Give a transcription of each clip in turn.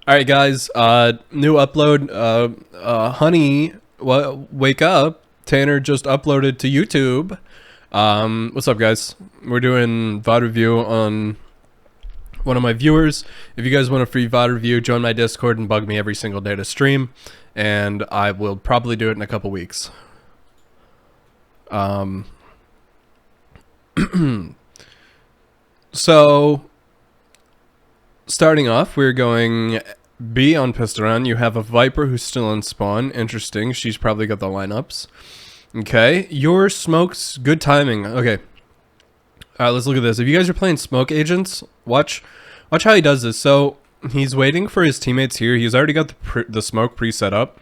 Alright guys, new upload, Honey, wake up, Tanner just uploaded to YouTube. What's up guys? We're doing VOD review on one of my viewers. If you guys want a free VOD review, join my Discord and bug me every single day to stream, and I will probably do it in a couple weeks. So, starting off, we're going B on Positional. You have a Viper who's still in spawn. Interesting. She's probably got the lineups. Okay. Your smokes. Good timing. Okay. Alright, let's look at this. If you guys are playing smoke agents, watch how he does this. So, he's waiting for his teammates here. He's already got the smoke pre-set up.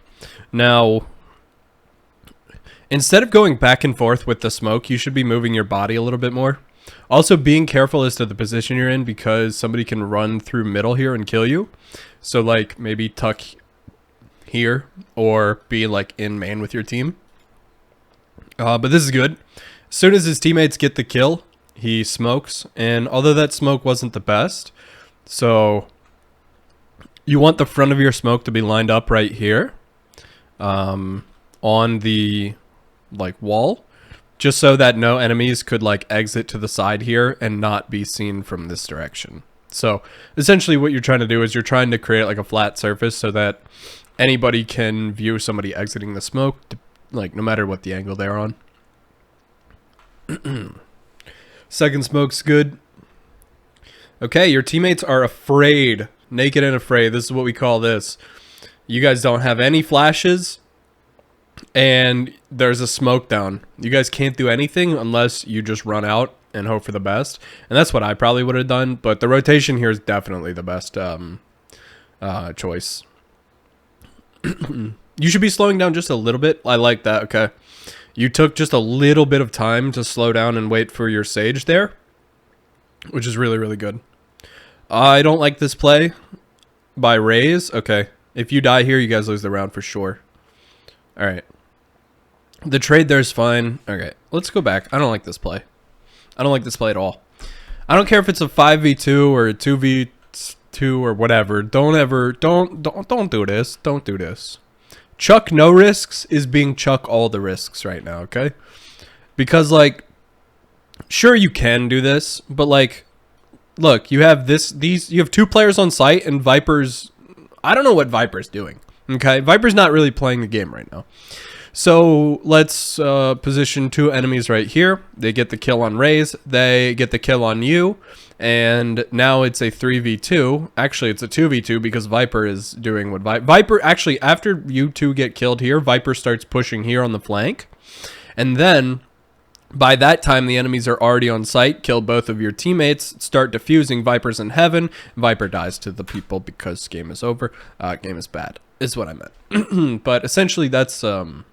Now, instead of going back and forth with the smoke, you should be moving your body a little bit more. Also, being careful as to the position you're in, because somebody can run through middle here and kill you. So, like, maybe tuck here or be, like, in main with your team. But this is good. As soon as his teammates get the kill, he smokes. And although that smoke wasn't the best, so you want the front of your smoke to be lined up right here on the, like, wall. Just so that no enemies could like exit to the side here and not be seen from this direction. So essentially what you're trying to do is you're trying to create like a flat surface so that anybody can view somebody exiting the smoke, like no matter what the angle they're on. Second smoke's good. Okay, your teammates are afraid. Naked and afraid. This is what we call this. You guys don't have any flashes. And there's a smoke down. You guys can't do anything unless you just run out and hope for the best. And that's what I probably would have done. But the rotation here is definitely the best choice. You should be slowing down just a little bit. I like that. Okay. You took just a little bit of time to slow down and wait for your Sage there, which is really, really good. I don't like this play by Raze. Okay. If you die here, you guys lose the round for sure. Alright. The trade there's fine. Okay, let's go back. I don't like this play. I don't like this play at all. I don't care if it's a 5v2 or a 2v2 or whatever. Don't do this. Don't do this. Chuck no risks is being chuck all the risks right now, okay? Because, like, sure you can do this, but, like, look, you have you have two players on site and Viper's, I don't know what Viper's doing. Okay, Viper's not really playing the game right now. So let's position two enemies right here. They get the kill on Raze. They get the kill on you. And now it's a 3v2. Actually, it's a 2v2 because Viper is doing what Viper... Actually, after you two get killed here, Viper starts pushing here on the flank. And then, by that time, the enemies are already on site. Kill both of your teammates. Start defusing. Viper's in heaven. Viper dies to the people because game is over. Game is bad. Is what I meant. But essentially that's but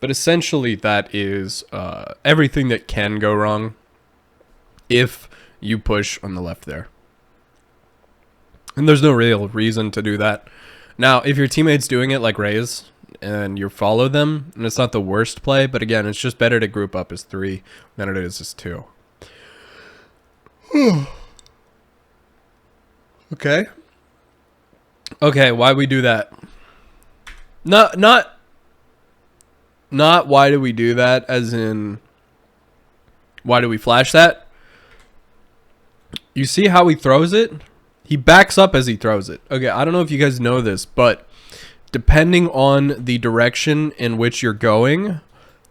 essentially that is everything that can go wrong if you push on the left there. And there's no real reason to do that. Now, if your teammate's doing it like Raze and you follow them, and it's not the worst play, but again, it's just better to group up as 3 than it is as 2. Okay. Okay, why we do that? Not why do we do that, as in why do we flash that? You see how he throws it? He backs up as he throws it. Okay, I don't know if you guys know this, but depending on the direction in which you're going,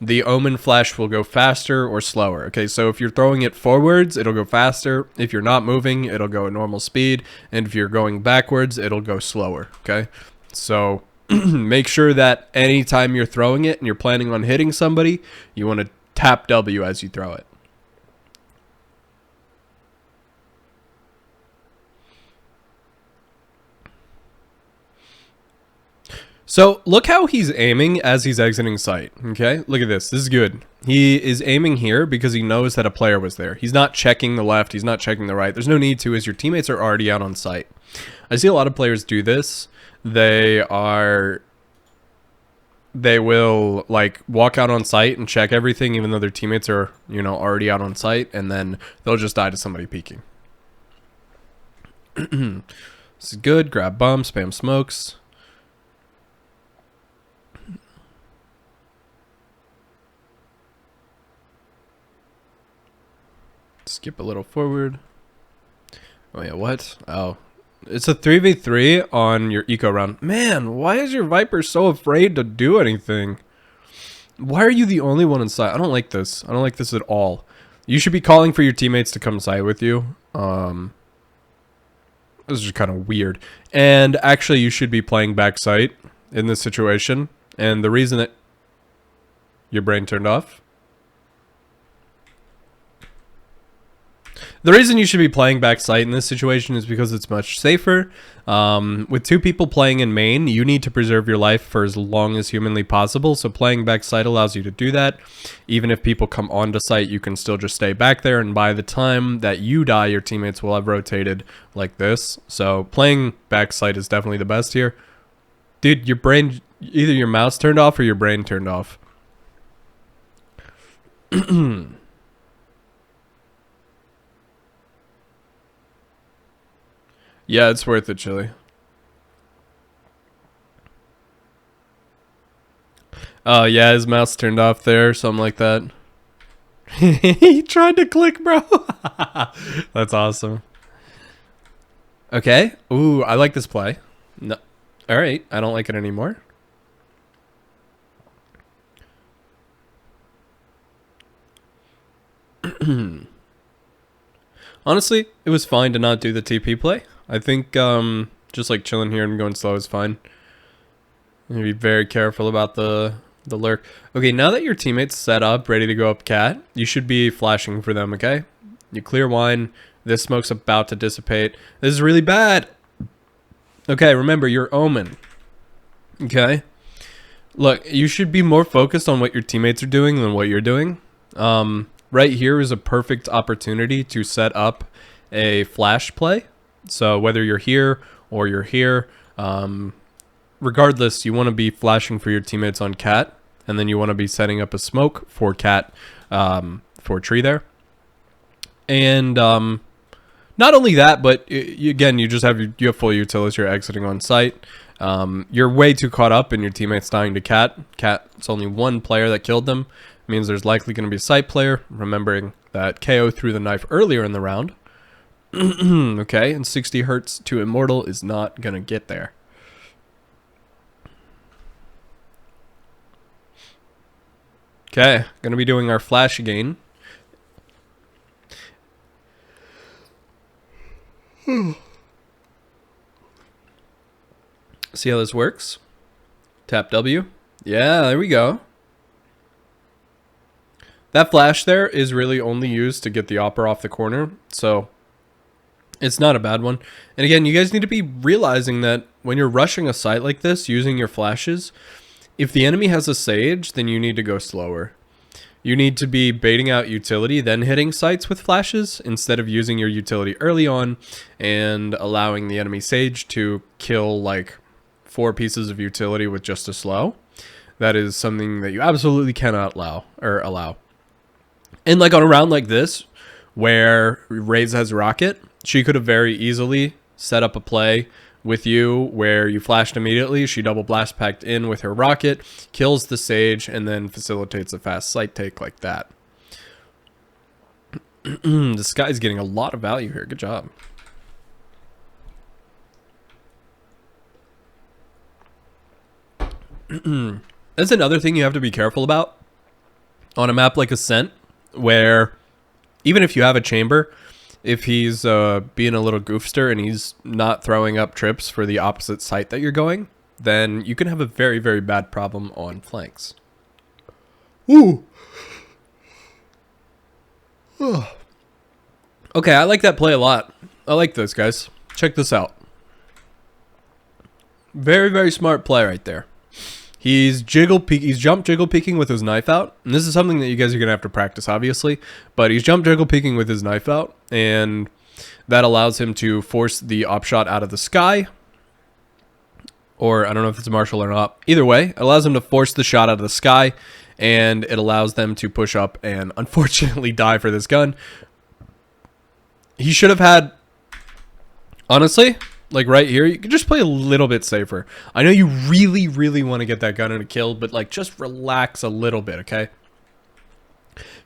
the Omen flash will go faster or slower. Okay, so if you're throwing it forwards, it'll go faster. If you're not moving, it'll go at normal speed. And if you're going backwards, it'll go slower. Okay, so make sure that anytime you're throwing it and you're planning on hitting somebody, you want to tap W as you throw it. So, look how he's aiming as he's exiting site, okay? Look at this. This is good. He is aiming here because he knows that a player was there. He's not checking the left. He's not checking the right. There's no need to, as your teammates are already out on site. I see a lot of players do this. They are they will like walk out on site and check everything, even though their teammates are, you know, already out on site, and then they'll just die to somebody peeking. This is good. Grab bomb, spam smokes. Skip a little forward. Oh yeah, what? Oh, it's a 3v3 on your eco round. Man, why is your Viper so afraid to do anything? Why are you the only one inside? I don't like this. I don't like this at all. You should be calling for your teammates to come side with you. This is just kind of weird. And actually, you should be playing backside in this situation. And the reason that your brain turned off. The reason you should be playing backside in this situation is because it's much safer. With two people playing in main, you need to preserve your life for as long as humanly possible. So playing backside allows you to do that. Even if people come onto site, you can still just stay back there. And by the time that you die, your teammates will have rotated like this. So playing backside is definitely the best here. Dude, your brain, either your mouse turned off or your brain turned off. Yeah, it's worth it, Chili. Oh, yeah, his mouse turned off there, something like that. He tried to click, bro. That's awesome. Okay. Ooh, I like this play. No. All right, I don't like it anymore. Honestly, it was fine to not do the TP play. I think just like chilling here and going slow is fine. Be very careful about the lurk. Okay, now that your teammate's set up, ready to go up cat, you should be flashing for them, okay? You clear wine. This smoke's about to dissipate. This is really bad. Okay, remember, you're Omen. Okay? Look, you should be more focused on what your teammates are doing than what you're doing. Right here is a perfect opportunity to set up a flash play. So whether you're here or you're here, regardless, you want to be flashing for your teammates on cat, and then you want to be setting up a smoke for cat for tree there. And not only that, but again, you just have you have full utilities. You're exiting on site. You're way too caught up in your teammates dying to cat. It's only one player that killed them. It means there's likely going to be a site player. Remembering that KO threw the knife earlier in the round. Okay, and 60 hertz to Immortal is not going to get there. Okay, going to be doing our flash again. See how this works? Tap W. Yeah, there we go. That flash there is really only used to get the opera off the corner, so it's not a bad one. And again, you guys need to be realizing that when you're rushing a site like this, using your flashes, if the enemy has a Sage, then you need to go slower. You need to be baiting out utility, then hitting sites with flashes, instead of using your utility early on and allowing the enemy Sage to kill like 4 pieces of utility with just a slow. That is something that you absolutely cannot allow. And like on a round like this, where Raze has Rocket, she could have very easily set up a play with you where you flashed immediately, she double blast packed in with her rocket, kills the Sage, and then facilitates a fast site take like that. This guy's getting a lot of value here. Good job. That's another thing you have to be careful about on a map like Ascent, where even if you have a chamber, if he's being a little goofster and he's not throwing up trips for the opposite site that you're going, then you can have a very, very bad problem on flanks. Ooh. Okay, I like that play a lot. I like this, guys. Check this out. Very, very smart play right there. He's jump jiggle peeking with his knife out. And this is something that you guys are going to have to practice, obviously. But he's jump jiggle peeking with his knife out. And that allows him to force the op shot out of the sky. or I don't know if it's a Marshal or not. Either way, it allows them to force the shot out of the sky, and it allows them to push up and unfortunately die for this gun. He should have had, honestly, like right here, you could just play a little bit safer. I know you really, really want to get that gun in a kill, but like just relax a little bit, okay?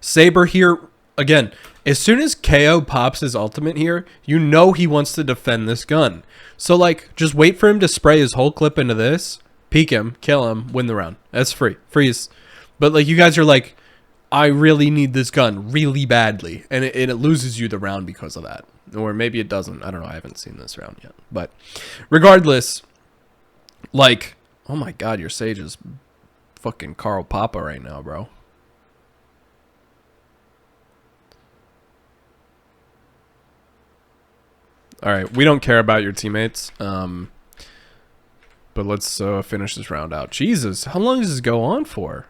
Saber here, again, as soon as KO pops his ultimate here, you know he wants to defend this gun. So like, just wait for him to spray his whole clip into this, peek him, kill him, win the round. That's free. Freeze. But like, you guys are like, I really need this gun really badly, and it loses you the round because of that. Or maybe it doesn't. I don't know. I haven't seen this round yet. But regardless, like, oh my god, your Sage is fucking Carl Papa right now, bro. Alright, we don't care about your teammates. But let's finish this round out. Jesus, how long does this go on for?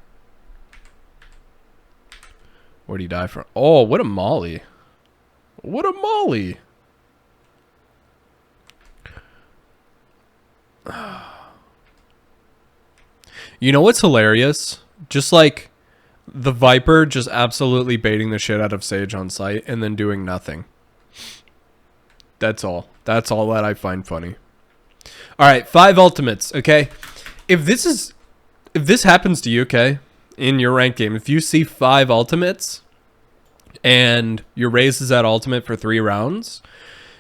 Where'd he die from? Oh, what a molly. What a molly. You know what's hilarious? Just like the Viper just absolutely baiting the shit out of Sage on site and then doing nothing. That's all. That's all that I find funny. All right, 5 ultimates, okay? If this happens to you, okay, in your ranked game, if you see 5 ultimates and your Raze is that ultimate for 3 rounds,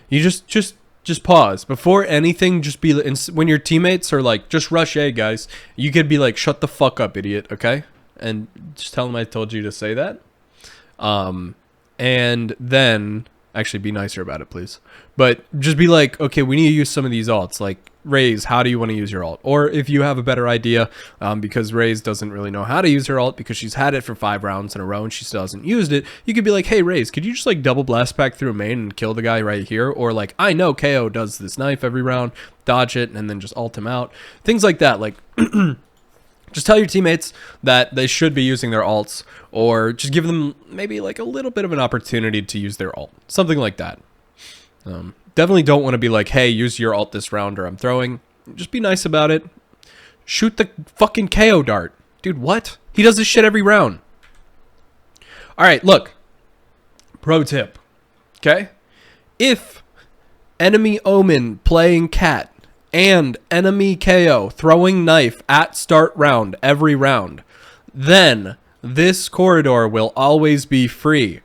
you just pause before anything. Just be, when your teammates are like, just rush A, guys, you could be like, shut the fuck up, idiot, okay? And just tell them I told you to say that. And then actually be nicer about it, please. But just be like, okay, we need to use some of these alts. Like, Raze, how do you want to use your alt? Or if you have a better idea, because Raze doesn't really know how to use her alt because she's had it for 5 rounds in a row and she still hasn't used it, you could be like, hey, Raze, could you just like double blast back through main and kill the guy right here? Or like, I know KO does this knife every round, dodge it, and then just ult him out. Things like that. Like, just tell your teammates that they should be using their alts, or just give them maybe like a little bit of an opportunity to use their alt. Something like that. Definitely don't want to be like, hey, use your alt this round or I'm throwing. Just be nice about it. Shoot the fucking KO dart. Dude, what? He does this shit every round. Alright, look. Pro tip. Okay? If enemy Omen playing cat and enemy KO throwing knife at start round every round, then this corridor will always be free.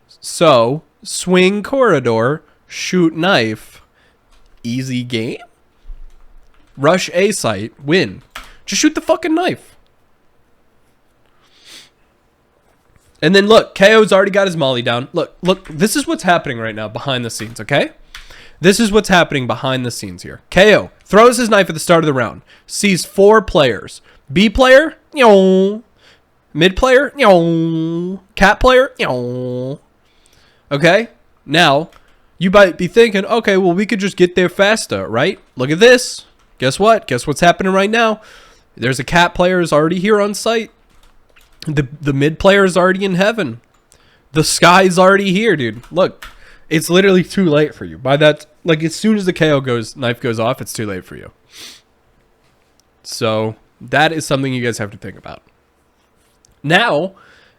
So, swing corridor, shoot knife, easy game. Rush A site, win. Just shoot the fucking knife. And then look, KO's already got his molly down. Look, this is what's happening right now behind the scenes, okay? This is what's happening behind the scenes here. KO throws his knife at the start of the round. Sees 4 players. B player, mid player, cat player, okay? Now, you might be thinking, okay, well, we could just get there faster, right? Look at this. Guess what? Guess what's happening right now? There's a cat player is already here on site. The mid player is already in heaven. The sky's already here, dude. Look. It's literally too late for you. By that, like, as soon as the KO knife goes off, it's too late for you. So, that is something you guys have to think about. Now,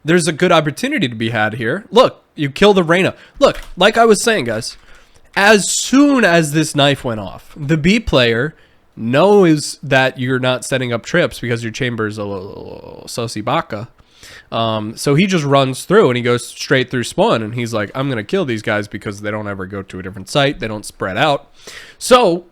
there's a good opportunity to be had here. Look, you kill the Reyna. Look, like I was saying, guys, as soon as this knife went off, the B player knows that you're not setting up trips because your chamber's a little saucy baka. So he just runs through and he goes straight through spawn and he's like, I'm going to kill these guys because they don't ever go to a different site. They don't spread out. So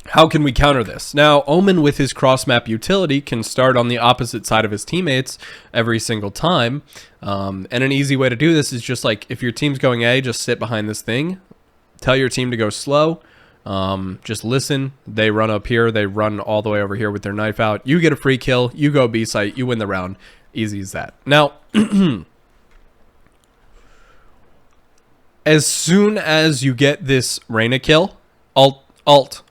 how can we counter this? Now, Omen with his cross map utility can start on the opposite side of his teammates every single time. And an easy way to do this is just like, if your team's going A, just sit behind this thing, tell your team to go slow. Just listen. They run up here. They run all the way over here with their knife out. You get a free kill. You go B site. You win the round. Easy as that. Now, as soon as you get this Reyna kill, alt,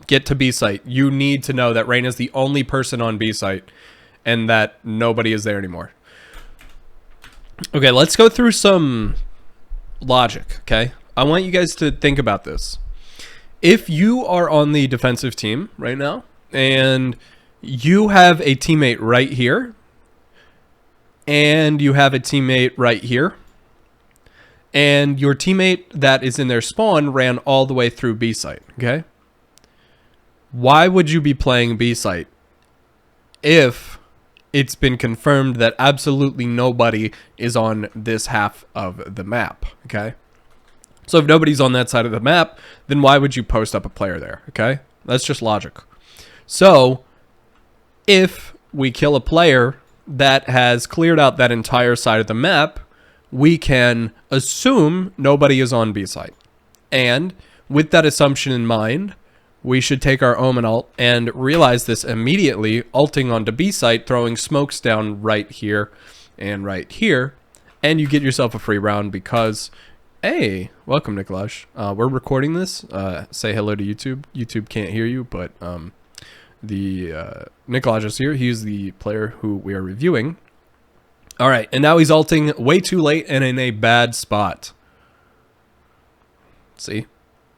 get to B site. You need to know that Reyna's the only person on B site and that nobody is there anymore. Okay, let's go through some logic, okay? I want you guys to think about this. If you are on the defensive team right now, And you have a teammate right here. And you have a teammate right here. And your teammate that is in their spawn ran all the way through B site, okay? Why would you be playing B site if it's been confirmed that absolutely nobody is on this half of the map, okay? So if nobody's on that side of the map, then why would you post up a player there, okay? That's just logic. So if we kill a player that has cleared out that entire side of the map, we can assume nobody is on B site. And with that assumption in mind, we should take our Omen ult and realize this immediately, ulting onto B site, throwing smokes down right here and right here, and you get yourself a free round because, hey, welcome Nikolaj. We're recording this. Say hello to YouTube. YouTube can't hear you, but Nikolaj is here. He's the player who we are reviewing. All right, and now he's ulting way too late and in a bad spot. See?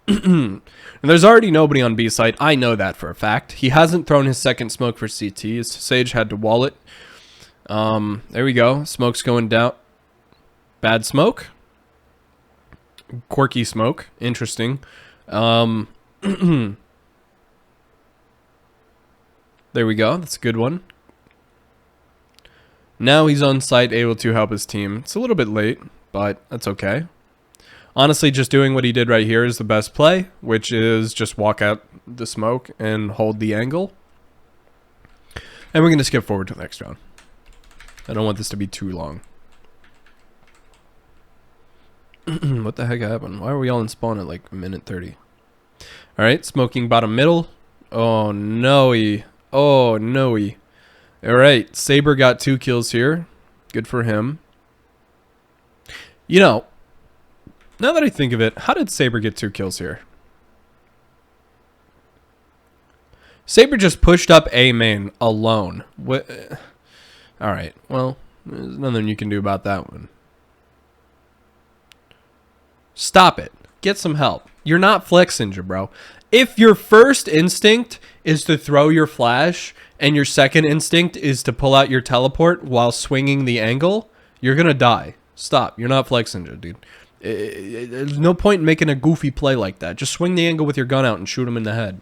And there's already nobody on B site. I know that for a fact. He hasn't thrown his second smoke for CT. His Sage had to wall it. There we go. Smoke's going down. Bad smoke. Quirky smoke. Interesting. There we go. That's a good one. Now he's on site, able to help his team. It's a little bit late, but that's okay. Honestly, just doing what he did right here is the best play, which is just walk out the smoke and hold the angle. And we're going to skip forward to the next round. I don't want this to be too long. What the heck happened? Why are we all in spawn at like minute 30? Alright, smoking bottom middle. Oh, no-y. Oh, no-y. Alright, Saber got 2 kills here. Good for him. You know, now that I think of it, how did Saber get 2 kills here? Saber just pushed up A main alone. What? Alright, well, there's nothing you can do about that one. Stop it. Get some help. You're not Flex Ninja, bro. If your first instinct is to throw your flash and your second instinct is to pull out your teleport while swinging the angle, you're gonna die. Stop. You're not Flex Ninja, dude. There's no point in making a goofy play like that. Just swing the angle with your gun out and shoot him in the head.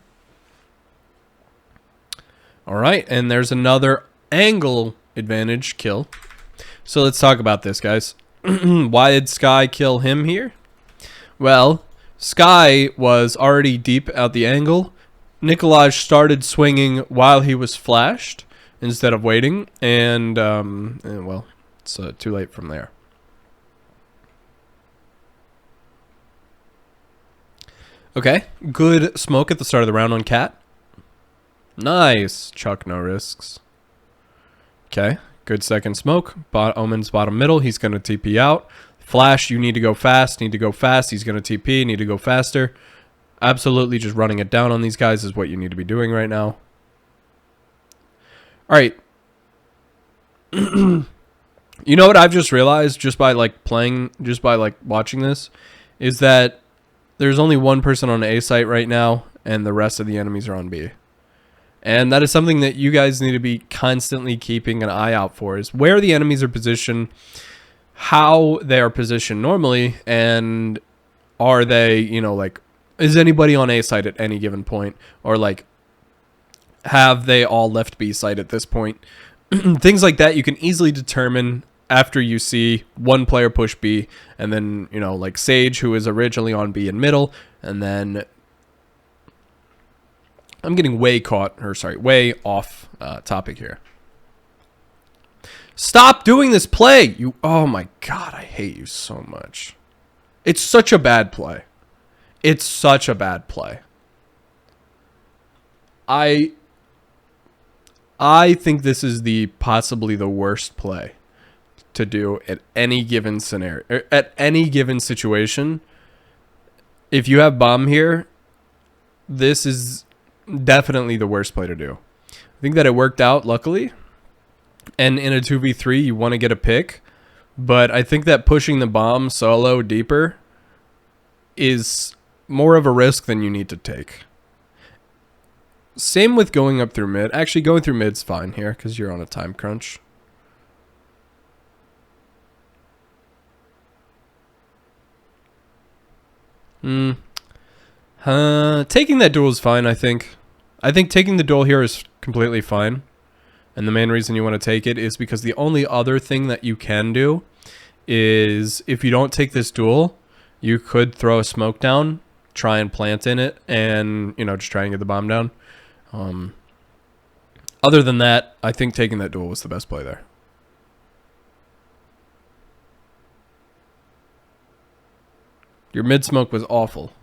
Alright, and there's another angle advantage kill. So let's talk about this, guys. Why did Sky kill him here? Well, Sky was already deep out the angle. Nikolaj started swinging while he was flashed instead of waiting, and well, it's too late from there. Okay, good smoke at the start of the round on Cat. Nice, Chuck, no risks. Okay, good second smoke. Omen's bottom middle, he's going to TP out. Flash, you need to go fast, need to go fast. He's going to TP, need to go faster. Absolutely just running it down on these guys is what you need to be doing right now. Alright. You know what I've just realized just by like playing, just by like watching this, is that there's only one person on A site right now and the rest of the enemies are on B. And that is something that you guys need to be constantly keeping an eye out for, is where the enemies are positioned, how they are positioned normally, and are they, you know, like, is anybody on A site at any given point, or like, have they all left B site at this point? Things like that you can easily determine after you see one player push B, and then, you know, like Sage, who is originally on B in middle, and then I'm getting way way off topic here. Stop doing this play! You, oh my god, I hate you so much. It's such a bad play. It's such a bad play. I think this is possibly the worst play to do at any given scenario, or at any given situation. If you have bomb here, this is definitely the worst play to do. I think that it worked out, luckily. And in a 2v3, you want to get a pick. But I think that pushing the bomb solo deeper is more of a risk than you need to take. Same with going up through mid. Actually, going through mid's fine here because you're on a time crunch. Taking that duel is fine, I think. I think taking the duel here is completely fine. And the main reason you want to take it is because the only other thing that you can do is if you don't take this duel, you could throw a smoke down, try and plant in it, and, you know, just try and get the bomb down. Other than that, I think taking that duel was the best play there. Your mid smoke was awful.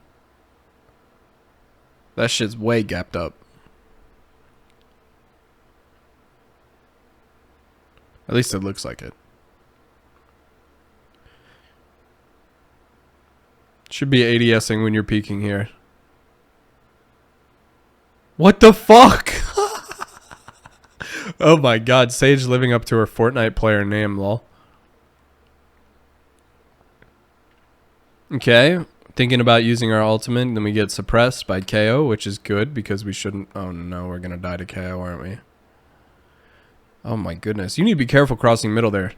That shit's way gapped up. At least it looks like it. Should be ADSing when you're peeking here. What the fuck? Oh my god, Sage living up to her Fortnite player name, lol. Okay, thinking about using our ultimate, then we get suppressed by KO, which is good because we shouldn't... Oh no, we're gonna die to KO, aren't we? Oh my goodness, you need to be careful crossing middle there.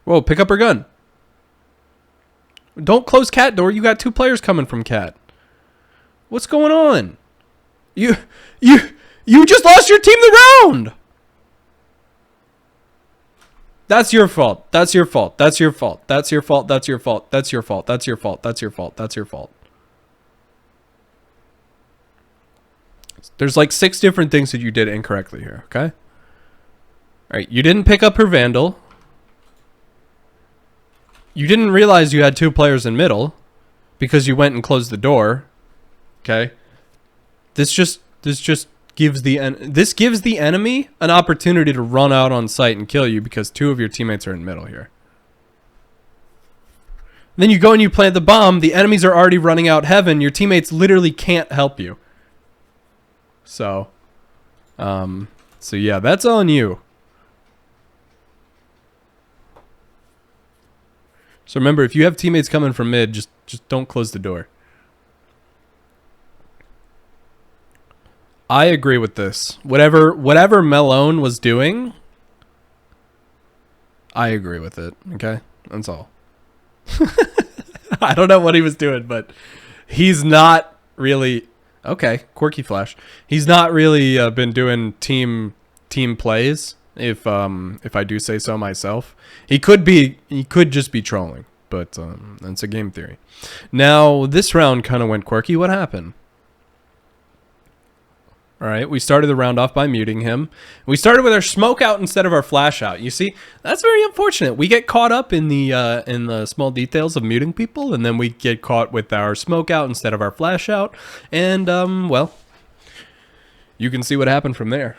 Whoa, pick up her gun. Don't close cat door, you got 2 players coming from cat. What's going on? You just lost your team the round! That's your fault. That's your fault. That's your fault. That's your fault. That's your fault. That's your fault. That's your fault. That's your fault. That's your fault. There's like 6 different things that you did incorrectly here, okay? Alright, you didn't pick up her Vandal. You didn't realize you had 2 players in middle because you went and closed the door. Okay? This gives the enemy an opportunity to run out on site and kill you because 2 of your teammates are in middle here. Then you go and you plant the bomb, the enemies are already running out heaven, your teammates literally can't help you. So yeah, that's on you. So remember, if you have teammates coming from mid, just don't close the door. I agree with this. Whatever Melone was doing, I agree with it. Okay? That's all. I don't know what he was doing, but he's not really... Okay, quirky flash. He's not really been doing team plays. If I do say so myself, he could just be trolling, but that's a game theory. Now this round kind of went quirky. What happened? All right, we started the round off by muting him. We started with our smoke out instead of our flash out. You see, that's very unfortunate. We get caught up in the small details of muting people, and then we get caught with our smoke out instead of our flash out. And well, you can see what happened from there.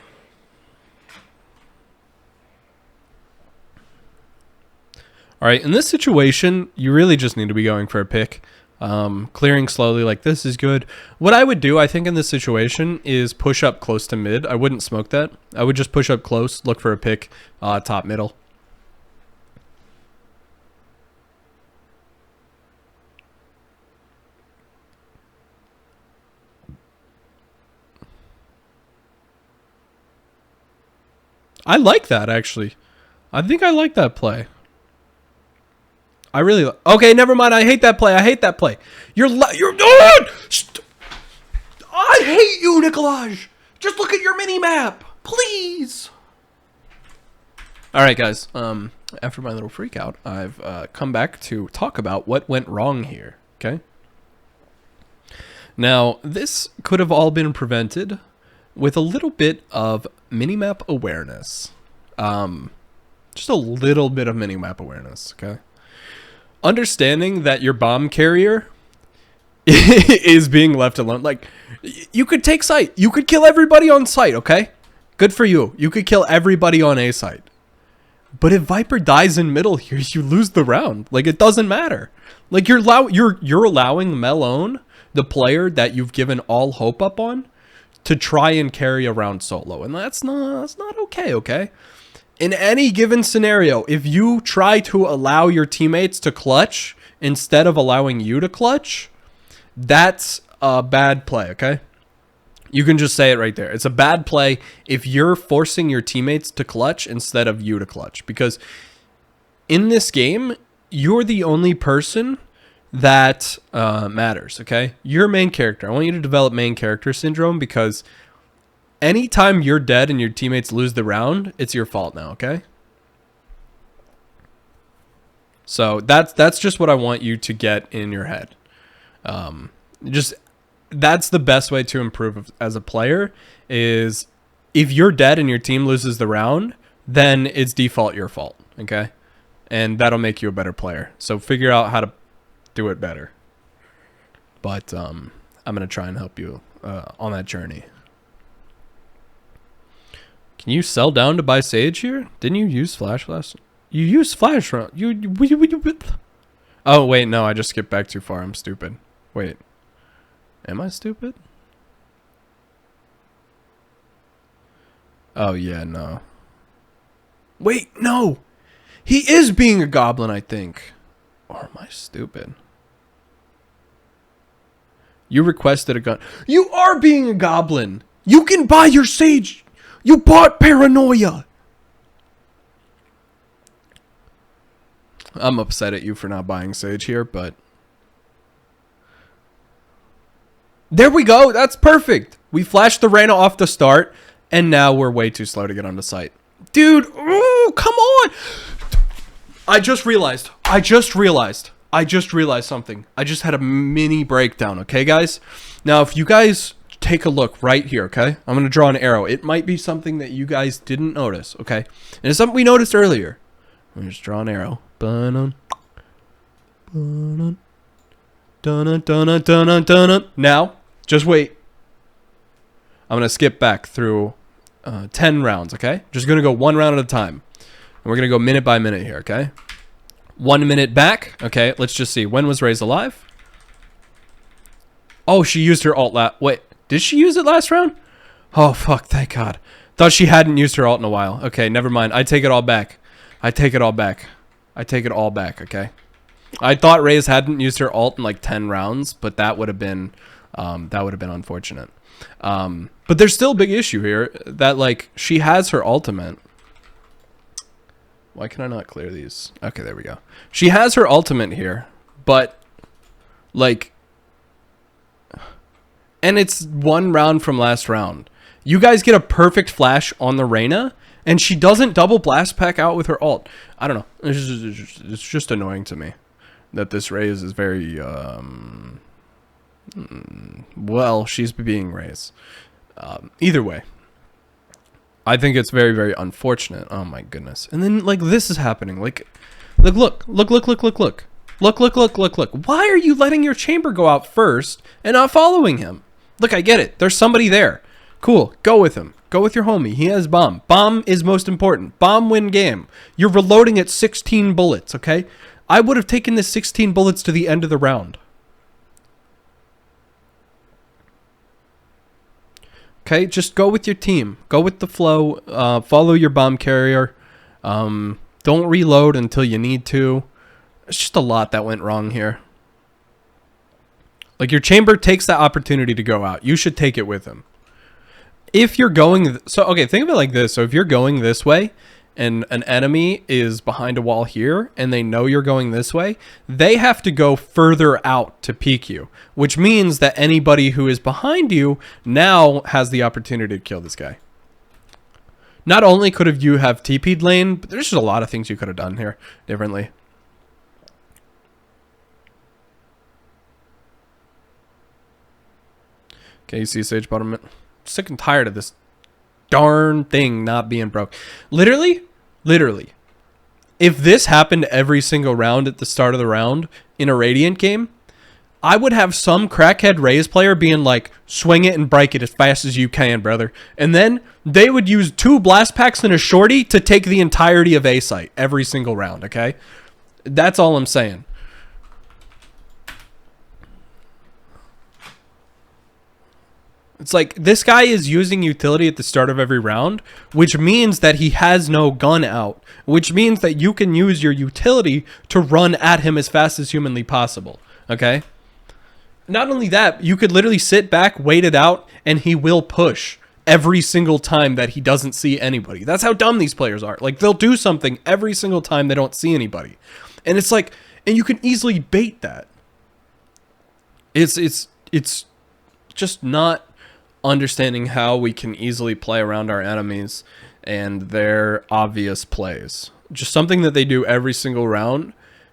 All right, in this situation, you really just need to be going for a pick. Clearing slowly like this is good. What I would do, I think, in this situation is push up close to mid. I wouldn't smoke that. I would just push up close, look for a pick, top middle. I like that, actually. I think I like that play. I really... Okay, never mind. I hate that play. I hate that play. You're... I hate you, Nicolaj. Just look at your mini-map. Please. All right, guys. After my little freak out, I've come back to talk about what went wrong here. Okay? Now, this could have all been prevented with a little bit of minimap awareness. Just a little bit of minimap awareness, okay? Understanding that your bomb carrier is being left alone. Like, you could take site. You could kill everybody on site, okay? Good for you. You could kill everybody on A site. But if Viper dies in middle here, you lose the round. Like, it doesn't matter. Like, you're allowing Melone, the player that you've given all hope up on, to try and carry a round solo. And that's not okay, okay? In any given scenario, if you try to allow your teammates to clutch instead of allowing you to clutch, that's a bad play, okay? You can just say it right there. It's a bad play if you're forcing your teammates to clutch instead of you to clutch. Because in this game, you're the only person that matters, okay? You're main character. I want you to develop main character syndrome, because anytime you're dead and your teammates lose the round, it's your fault now, okay? So that's just what I want you to get in your head. That's the best way to improve as a player, is if you're dead and your team loses the round, then it's default your fault, okay? And that'll make you a better player. So figure out how to do it better. But I'm going to try and help you on that journey. Can you sell down to buy Sage here? Didn't you use Flash last? You used Flash round. Oh, wait, no, I just skipped back too far. I'm stupid. Wait. Am I stupid? Oh, yeah, no. Wait, no! He is being a goblin, I think. Or am I stupid? You requested a gun. You are being a goblin! You can buy your Sage! You bought Paranoia! I'm upset at you for not buying Sage here, but... There we go. That's perfect. We flashed the Reyna off the start, and now we're way too slow to get onto site. Dude, ooh, come on. I just realized something. I just had a mini breakdown, okay, guys? Now, if you guys take a look right here, okay? I'm going to draw an arrow. It might be something that you guys didn't notice, okay? And it's something we noticed earlier. I'm going to just draw an arrow. Now, just wait. I'm going to skip back through 10 rounds, okay? Just going to go one round at a time. And we're going to go minute by minute here, okay? 1 minute back. Okay, let's just see. When was Raze alive? Oh, she used her ult wait, did she use it last round? Oh, fuck, thank God. Thought she hadn't used her ult in a while. Okay, never mind. I take it all back. I take it all back, okay? I thought Raze hadn't used her ult in like 10 rounds, but that would have been unfortunate. But there's still a big issue here that, like, she has her ultimate. Why can I not clear these? Okay, there we go. She has her ultimate here, but, like, and it's 1 round from last round. You guys get a perfect flash on the Reyna, and she doesn't double blast pack out with her ult. I don't know. It's just annoying to me that this Raze is very, well, she's being Raze. Either way, I think it's very, very unfortunate. Oh my goodness. And then, like, this is happening. Like, look. Why are you letting your chamber go out first and not following him? Look, I get it. There's somebody there. Cool. Go with him. Go with your homie. He has bomb. Bomb is most important. Bomb win game. You're reloading at 16 bullets, okay? I would have taken the 16 bullets to the end of the round. Okay, just go with your team. Go with the flow. Follow your bomb carrier. Don't reload until you need to. It's just a lot that went wrong here. Like, your chamber takes that opportunity to go out. You should take it with him. If you're going... So, okay, think of it like this. So, if you're going this way and an enemy is behind a wall here and they know you're going this way, they have to go further out to peek you, which means that anybody who is behind you now has the opportunity to kill this guy. Not only could you have TP'd lane, but there's just a lot of things you could have done here differently. Okay, you see Sage bottom mid. Sick and tired of this darn thing not being broke. Literally, if this happened every single round at the start of the round in a Radiant game, I would have some crackhead Raze player being like, swing it and break it as fast as you can, brother. And then they would use 2 blast packs and a shorty to take the entirety of A site every single round, okay? That's all I'm saying. It's like, this guy is using utility at the start of every round, which means that he has no gun out, which means that you can use your utility to run at him as fast as humanly possible, okay? Not only that, you could literally sit back, wait it out, and he will push every single time that he doesn't see anybody. That's how dumb these players are. Like, they'll do something every single time they don't see anybody. And it's like, and you can easily bait that. It's just not understanding how we can easily play around our enemies and their obvious plays. Just something that they do every single round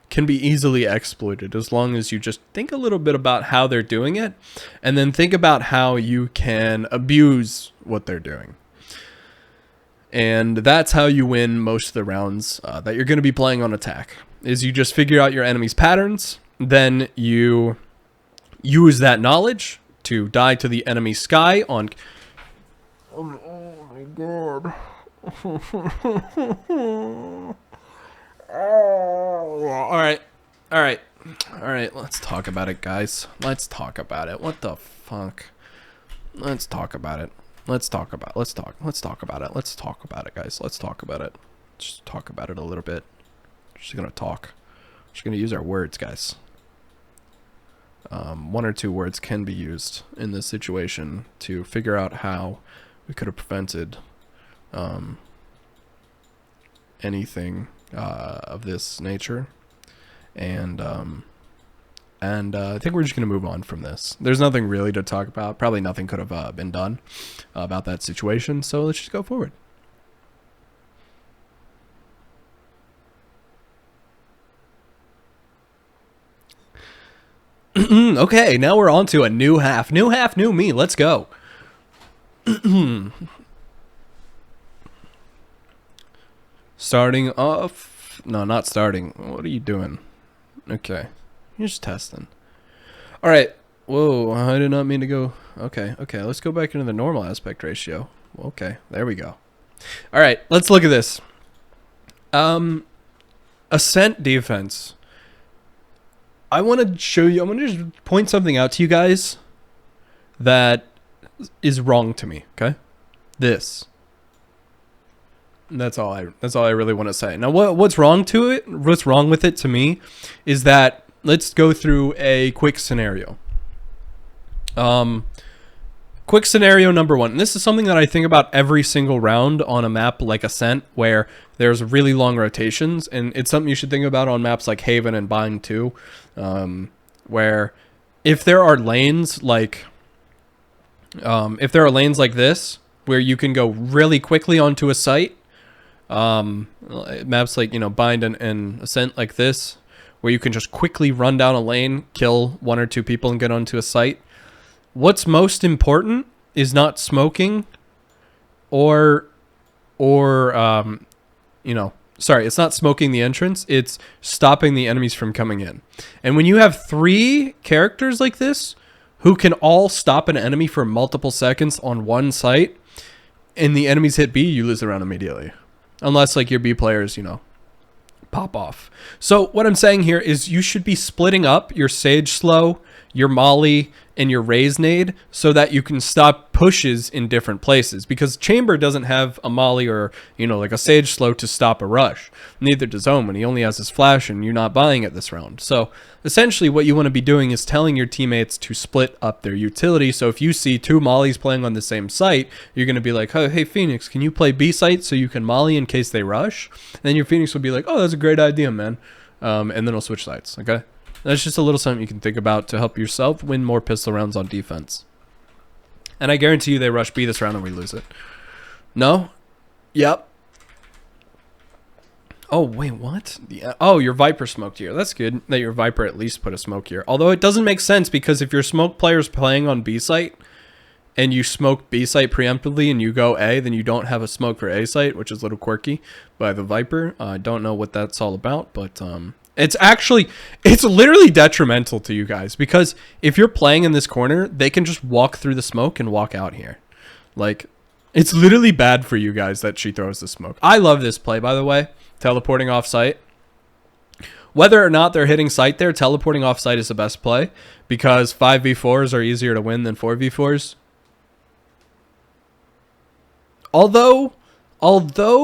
can be easily exploited, as long as you just think a little bit about how they're doing it, and then think about how you can abuse what they're doing. And that's how you win most of the rounds that you're going to be playing on attack, is you just figure out your enemy's patterns, then you use that knowledge to die to the enemy sky on... Oh my god. All right, let's talk about it, guys. Let's talk about it. What the fuck? Let's talk about it. Let's talk about it, guys. Let's talk about it. Just talk about it a little bit. Just gonna talk. Just gonna use our words, guys. One or two words can be used in this situation to figure out how we could have prevented anything of this nature, and I think we're just gonna move on from this. There's nothing really to talk about. Probably nothing could have been done about that situation, so let's just go forward. Okay, now we're on to a new half. New half, new me. Let's go. Starting off... No, not starting. What are you doing? Okay. You're just testing. Alright. Whoa, I did not mean to go... Okay, let's go back into the normal aspect ratio. Okay, there we go. Alright, let's look at this. Ascent defense. I want to show you... I'm going to just point something out to you guys that is wrong to me, okay? This. That's all I really want to say. Now, what's wrong to it? What's wrong with it to me is that, let's go through a quick scenario. Quick scenario number one. And this is something that I think about every single round on a map like Ascent, where there's really long rotations, and it's something you should think about on maps like Haven and Bind too, where if there are lanes like this, where you can go really quickly onto a site, maps like, you know, Bind and Ascent like this, where you can just quickly run down a lane, kill one or two people and get onto a site. What's most important is not smoking or you know, sorry, it's not smoking the entrance, it's stopping the enemies from coming in. And when you have 3 characters like this who can all stop an enemy for multiple seconds on one site, and the enemies hit B, you lose the round immediately. Unless, like, your B players, you know, pop off. So what I'm saying here is you should be splitting up your Sage Slow, your Molly, and your Raise Nade so that you can stop pushes in different places. Because Chamber doesn't have a Molly or, you know, like a Sage Slow to stop a rush. Neither does Omen. He only has his Flash, and you're not buying it this round. So essentially what you want to be doing is telling your teammates to split up their utility. So if you see 2 Mollys playing on the same site, you're going to be like, oh, hey, Phoenix, can you play B site so you can Molly in case they rush? And then your Phoenix will be like, oh, that's a great idea, man. And then it'll switch sides, okay? That's just a little something you can think about to help yourself win more pistol rounds on defense. And I guarantee you they rush B this round and we lose it. No? Yep. Oh, wait, what? Yeah. Oh, your Viper smoked here. That's good that your Viper at least put a smoke here. Although it doesn't make sense, because if your smoke player's playing on B site and you smoke B site preemptively and you go A, then you don't have a smoke for A site, which is a little quirky by the Viper. I don't know what that's all about, but it's literally detrimental to you guys, because if you're playing in this corner, they can just walk through the smoke and walk out here. Like, it's literally bad for you guys that she throws the smoke. I love this play, by the way, teleporting off site. Whether or not they're hitting site there, teleporting off site is the best play, because 5v4s are easier to win than 4v4s. Although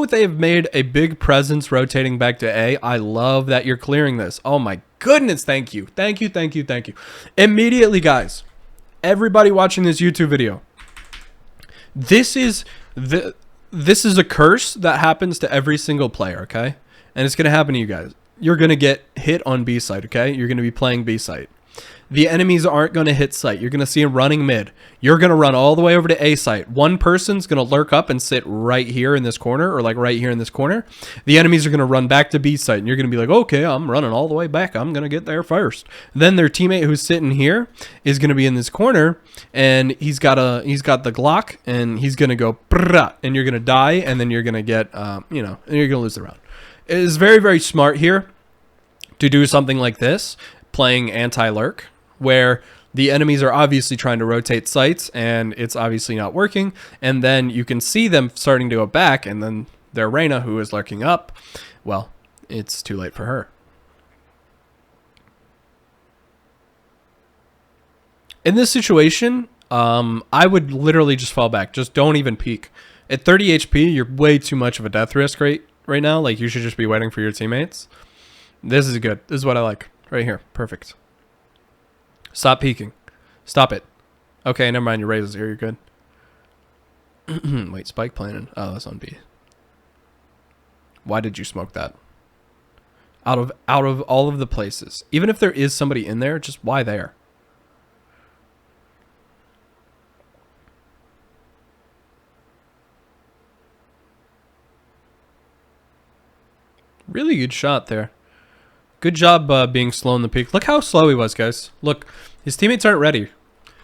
they've made a big presence rotating back to A, I love that you're clearing this. Oh my goodness, thank you. Thank you, thank you, thank you. Immediately, guys, everybody watching this YouTube video, this is a curse that happens to every single player, okay? And it's going to happen to you guys. You're going to get hit on B site, okay? You're going to be playing B site. The enemies aren't going to hit site. You're going to see them running mid. You're going to run all the way over to A site. One person's going to lurk up and sit right here in this corner, or like right here in this corner. The enemies are going to run back to B site, and you're going to be like, okay, I'm running all the way back. I'm going to get there first. Then their teammate who's sitting here is going to be in this corner, and he's got the Glock, and he's going to go, and you're going to die, and then you're going to get, and you're going to lose the round. It is very, very smart here to do something like this, playing anti-lurk, where the enemies are obviously trying to rotate sites and it's obviously not working, and then you can see them starting to go back, and then their Reyna, who is lurking up, well, it's too late for her. In this situation, I would literally just fall back. Just don't even peek. At 30 HP, you're way too much of a death risk right now. Like, you should just be waiting for your teammates. This is good. This is what I like. Right here. Perfect. Stop peeking. Stop it. Okay, never mind. Your raise is here. You're good. Wait, spike planted. Oh, that's on B. Why did you smoke that? Out of all of the places. Even if there is somebody in there, just why there? Really good shot there. Good job being slow in the peak. Look how slow he was, guys. Look, his teammates aren't ready.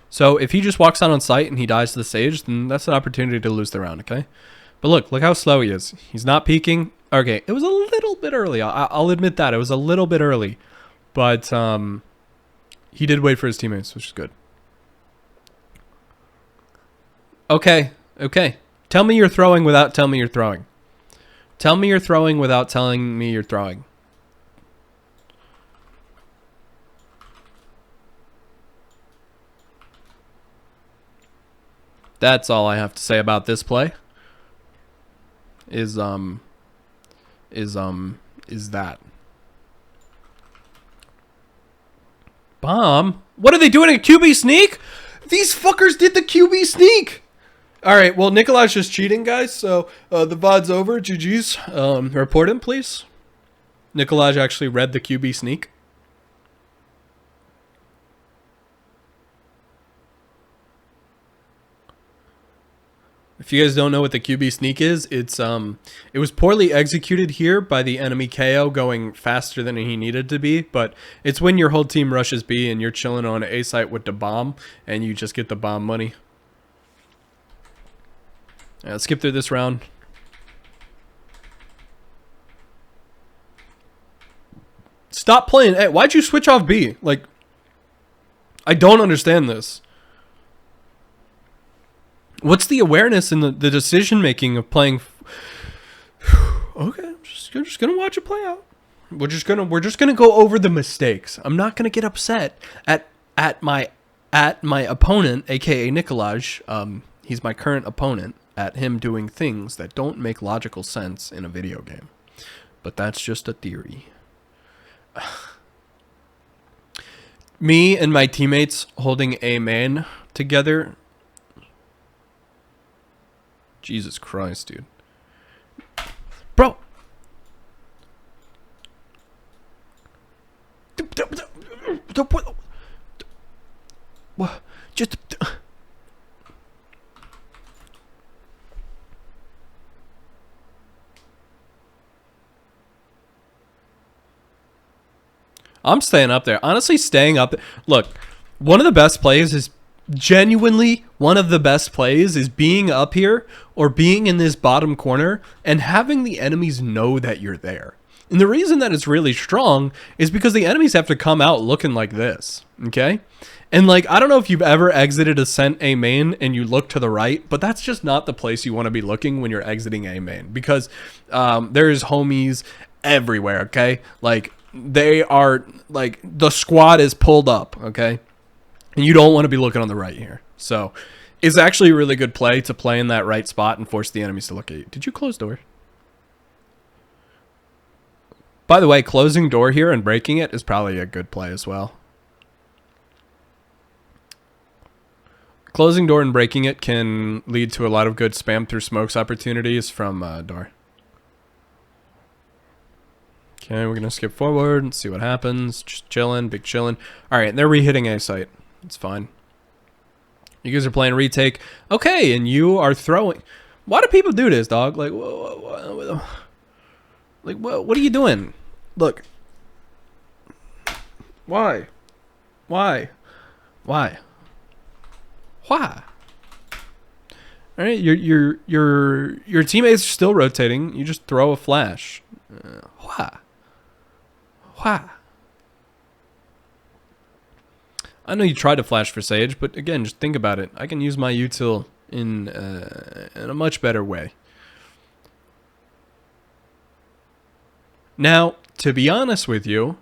So if he just walks out on site and he dies to the stage, then that's an opportunity to lose the round, okay? But look how slow he is. He's not peeking. Okay, it was a little bit early. I'll admit that. It was a little bit early. But he did wait for his teammates, which is good. Okay. Tell me you're throwing without telling me you're throwing. Tell me you're throwing without telling me you're throwing. That's all I have to say about this play. Is that. Bomb? What are they doing, a QB sneak? These fuckers did the QB sneak. All right, well, Nikolai's just cheating, guys. So the VOD's over. GG's. Report him, please. Nikolai actually read the QB sneak. If you guys don't know what the QB sneak is, it was poorly executed here by the enemy KO going faster than he needed to be, but it's when your whole team rushes B and you're chilling on A site with the bomb and you just get the bomb money. Right, let's skip through this round. Stop playing. Hey, why'd you switch off B? Like, I don't understand this. What's the awareness and the decision making of playing? Okay, I'm just gonna watch it play out. We're just gonna go over the mistakes. I'm not gonna get upset at my opponent, aka Nikolaj. He's my current opponent, at him doing things that don't make logical sense in a video game. But that's just a theory. Me and my teammates holding a man together. Jesus Christ, dude. Bro. Just... I'm staying up there. Honestly, staying up there. Look, one of the best plays is... Genuinely, one of the best plays is being up here or being in this bottom corner and having the enemies know that you're there. And the reason that it's really strong is because the enemies have to come out looking like this, okay? And like, I don't know if you've ever exited Ascent A main and you look to the right, but that's just not the place you want to be looking when you're exiting A main, because there's homies everywhere, okay? Like, they are, like, the squad is pulled up, okay? And you don't want to be looking on the right here. So is actually a really good play to play in that right spot and force the enemies to look at you. Did you close door? By the way, closing door here and breaking it is probably a good play as well. Closing door and breaking it can lead to a lot of good spam through smokes opportunities from door. Okay, we're going to skip forward and see what happens. Just chilling, big chilling. All right, they're re-hitting A site. It's fine. You guys are playing retake. Okay, and you are throwing. Why do people do this, dog? Like, what are you doing? Look. Why? Why? Why? Why? All right, your teammates are still rotating. You just throw a flash. Why? Why? I know you tried to flash for Sage, but again, just think about it. I can use my util in a much better way. Now, to be honest with you,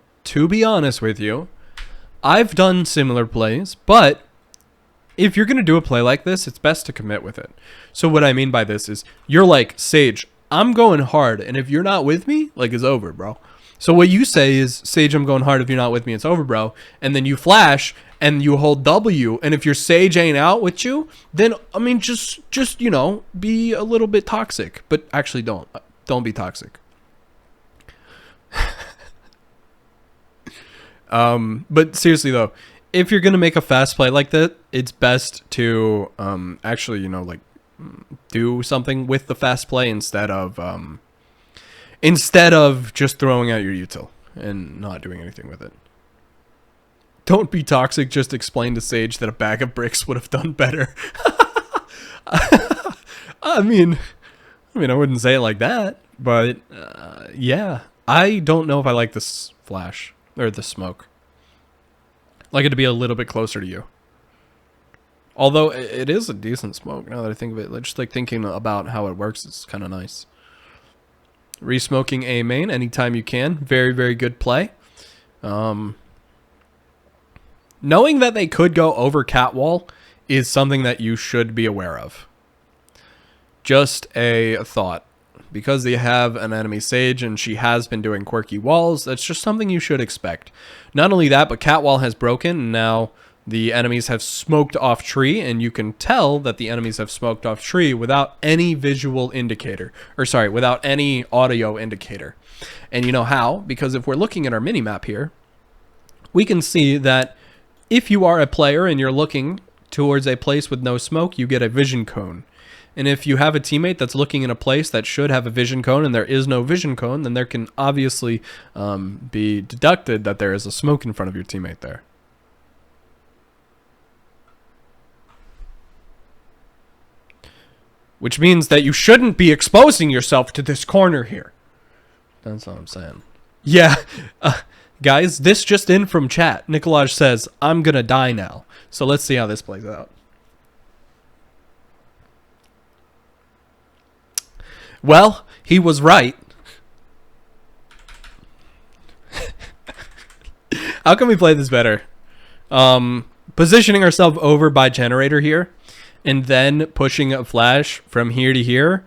I've done similar plays, but if you're going to do a play like this, it's best to commit with it. So what I mean by this is, you're like, Sage, I'm going hard, and if you're not with me, like, it's over, bro. So what you say is, Sage, I'm going hard, if you're not with me, it's over, bro. And then you flash, and you hold W, and if your Sage ain't out with you, then, I mean, just you know, be a little bit toxic. But actually don't be toxic. But seriously though, if you're gonna make a fast play like that, it's best to actually, you know, like, do something with the fast play instead of just throwing out your util and not doing anything with it. Don't be toxic, just explain to Sage that a bag of bricks would have done better. I mean, I wouldn't say it like that, but yeah. I don't know if I like this flash, or the smoke. I'd like it to be a little bit closer to you. Although it is a decent smoke, now that I think of it. Just like thinking about how it works, it's kind of nice. Resmoking A main anytime you can. Very, very good play. Knowing that they could go over catwall is something that you should be aware of. Just a thought. Because they have an enemy Sage and she has been doing quirky walls, that's just something you should expect. Not only that, but catwall has broken, and now the enemies have smoked off tree, and you can tell that the enemies have smoked off tree without any visual indicator. Or sorry, without any audio indicator. And you know how? Because if we're looking at our minimap here, we can see that if you are a player and you're looking towards a place with no smoke, you get a vision cone. And if you have a teammate that's looking in a place that should have a vision cone and there is no vision cone, then there can obviously be deducted that there is a smoke in front of your teammate there. Which means that you shouldn't be exposing yourself to this corner here. That's all I'm saying. Yeah, guys, this just in from chat. Nikolaj says, I'm gonna die now. So let's see how this plays out. Well, he was right. How can we play this better? Positioning ourselves over by generator here, and then pushing a flash from here to here,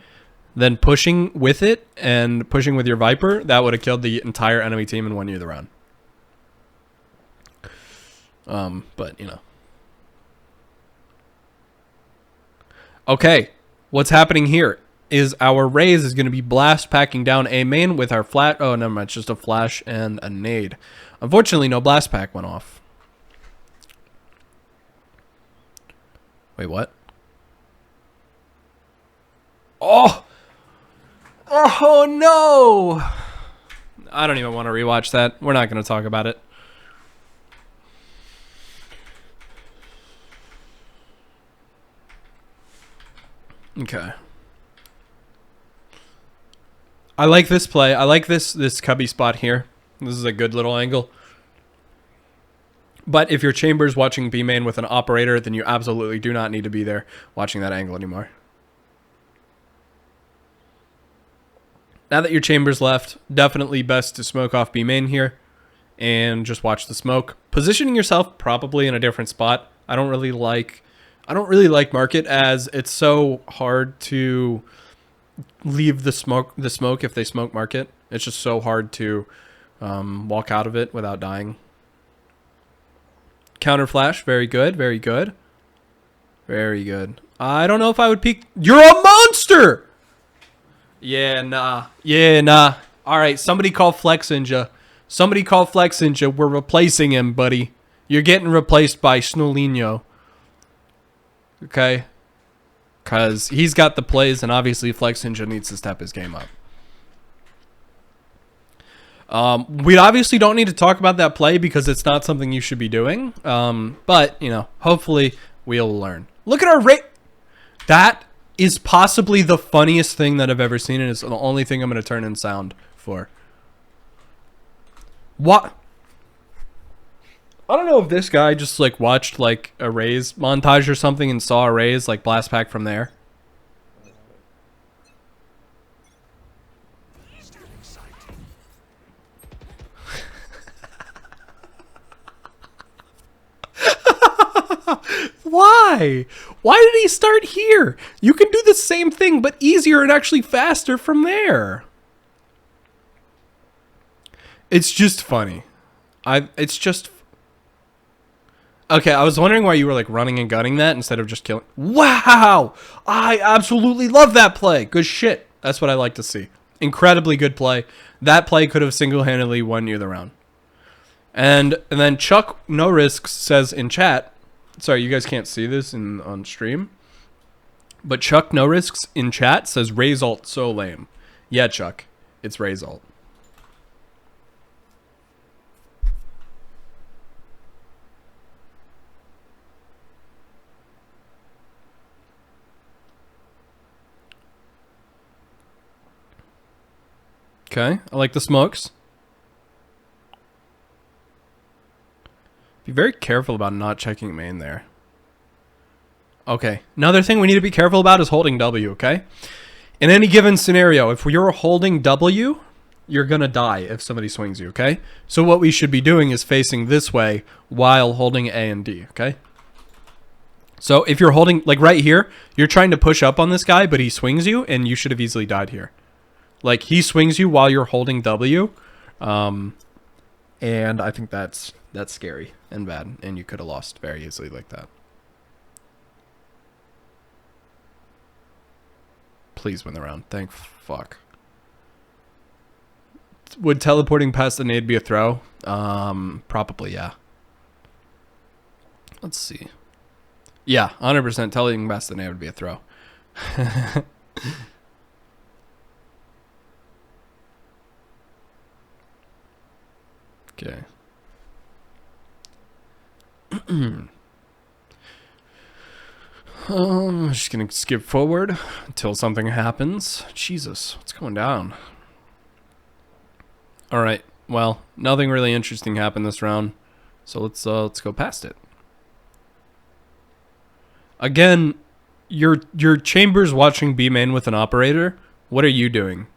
then pushing with it and pushing with your Viper, that would have killed the entire enemy team in 1 year of the round. But, you know. Okay, what's happening here is our Raze is going to be blast packing down A main with our flat. Oh, never mind. It's just a flash and a nade. Unfortunately, no blast pack went off. Wait, what? Oh! Oh, no! I don't even want to rewatch that. We're not going to talk about it. Okay. I like this play. I like this cubby spot here. This is a good little angle. But if your chamber's watching B main with an operator, then you absolutely do not need to be there watching that angle anymore. Now that your chamber's left, definitely best to smoke off B main here and just watch the smoke. Positioning yourself probably in a different spot. I don't really like I don't really like market as it's so hard to leave the smoke if they smoke market. It's just so hard to walk out of it without dying. Counter flash, very good, very good. Very good. I don't know if I would peek. You're a monster! Yeah, nah. Yeah, nah. Alright, somebody call Flex Ninja. Somebody call Flex Ninja. We're replacing him, buddy. You're getting replaced by Snolino. Okay? Because he's got the plays, and obviously Flex Ninja needs to step his game up. We obviously don't need to talk about that play because it's not something you should be doing. But, you know, hopefully we'll learn. Look at our rate. That is possibly the funniest thing that I've ever seen, and it's the only thing I'm going to turn in sound for. What? I don't know if this guy just, like, watched, like, a Raze montage or something and saw a Raze, like, blast pack from there. Why? Why did he start here? You can do the same thing, but easier and actually faster from there. It's just funny. It's just... Okay, I was wondering why you were like running and gunning that instead of just killing. Wow! I absolutely love that play. Good shit. That's what I like to see. Incredibly good play. That play could have single-handedly won you the round. And then Chuck No Risks says in chat... Sorry, you guys can't see this on stream. But Chuck No Risks in chat says Raze ult so lame. Yeah, Chuck. It's Raze ult. Okay, I like the smokes. Be very careful about not checking main there. Okay, another thing we need to be careful about is holding W, okay? In any given scenario, if you're holding W, you're gonna die if somebody swings you, okay? So what we should be doing is facing this way while holding A and D, okay? So if you're holding, like right here, you're trying to push up on this guy, but he swings you, and you should have easily died here. Like, he swings you while you're holding W, and I think that's scary and bad, and you could have lost very easily like that. Please win the round. Thank fuck. Would teleporting past the nade be a throw? Probably, yeah. Let's see. Yeah, 100% teleporting past the nade would be a throw. Okay. I'm just gonna skip forward until something happens. Jesus, what's going down? All right. Well, nothing really interesting happened this round, so let's go past it. Again, your Chambers watching B main with an operator. What are you doing?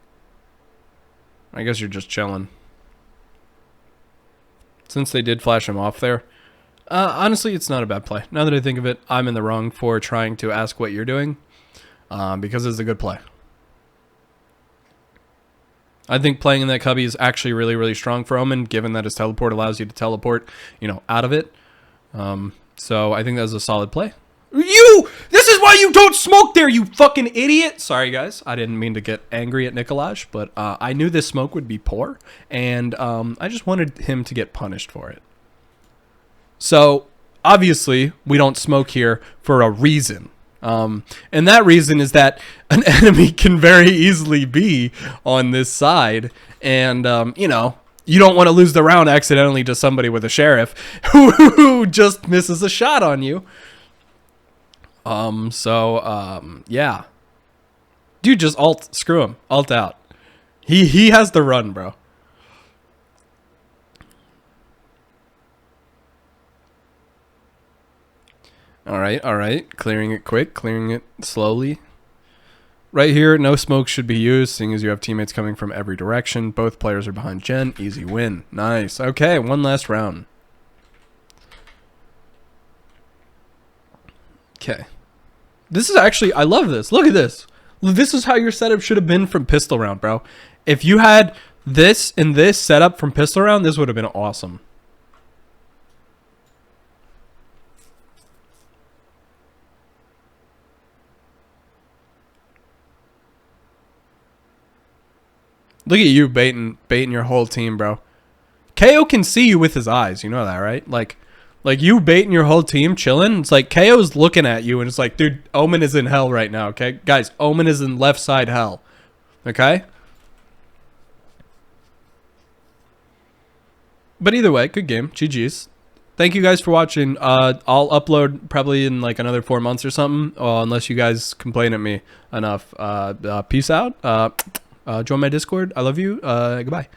I guess you're just chilling. Since they did flash him off there. Honestly, it's not a bad play. Now that I think of it, I'm in the wrong for trying to ask what you're doing. Because it's a good play. I think playing in that cubby is actually really, really strong for Omen, given that his teleport allows you to teleport, you know, out of it. So I think that's a solid play. This is why you don't smoke there, you fucking idiot! Sorry, guys. I didn't mean to get angry at Nikolaj, but I knew this smoke would be poor, and I just wanted him to get punished for it. So, obviously, we don't smoke here for a reason. And that reason is that an enemy can very easily be on this side, and, you know, you don't want to lose the round accidentally to somebody with a sheriff who just misses a shot on you. Yeah. Dude, just ult. Screw him. Ult out. He has the run, bro. Alright. Clearing it quick. Clearing it slowly. Right here, no smoke should be used, seeing as you have teammates coming from every direction. Both players are behind Jen. Easy win. Nice. Okay, one last round. Okay. This is actually, I love this. Look at this. This is how your setup should have been from pistol round, bro. If you had this and this setup from pistol round, this would have been awesome. Look at you baiting your whole team, bro. KO can see you with his eyes. You know that, right? Like you baiting your whole team, chilling. It's like KO's looking at you, and it's like, dude, Omen is in hell right now. Okay, guys, Omen is in left side hell. Okay. But either way, good game. GG's. Thank you guys for watching. I'll upload probably in like another 4 months or something, unless you guys complain at me enough. Peace out. Join my Discord. I love you. Goodbye.